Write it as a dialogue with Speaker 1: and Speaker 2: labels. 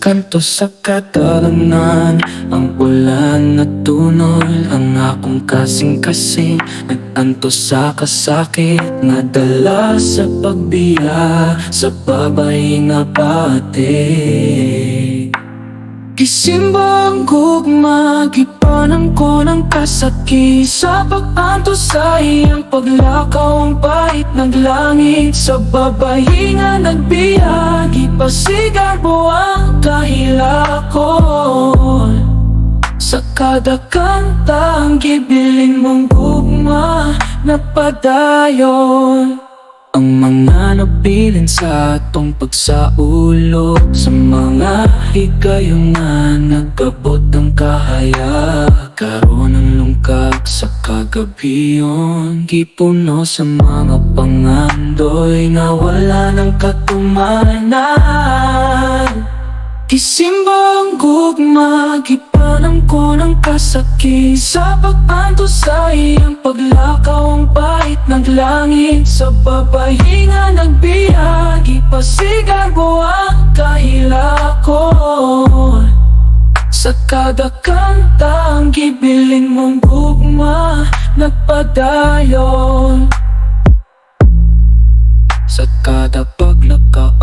Speaker 1: kanto sa kadalangan, ang ulan at tunol, ang akong kasing-kasing nag-anto sa kasakit, nadala sa pagbiya, sa babae nga pati. Gisimba ang gugma, gipanan ko ng kasakit, sa pag-anto sa iyang paglakaw, ang pahit ng langit, sa babae nga nagbiya, gipasigar buwang kahilakon. Sa kada kanta ang gibilin mong gugma, napadayon ang mga nabilin sa atong pagsaulo, sa mga higayong nga nagabot ang kahaya, karon ang lungkak sa kagabiyon, gipuno sa mga pangandoy nga wala ng katumanan. Gisimba ang gugma, gipanan ko ng kasakit, sa pag-anto sa iyang paglakaw, ang pahit ng langit, sa babae nga nagbiya, gipasigar buwang kahilakon. Sa kada kanta ang gibilin mong gugma, nagpadayon. Sa kada paglakaw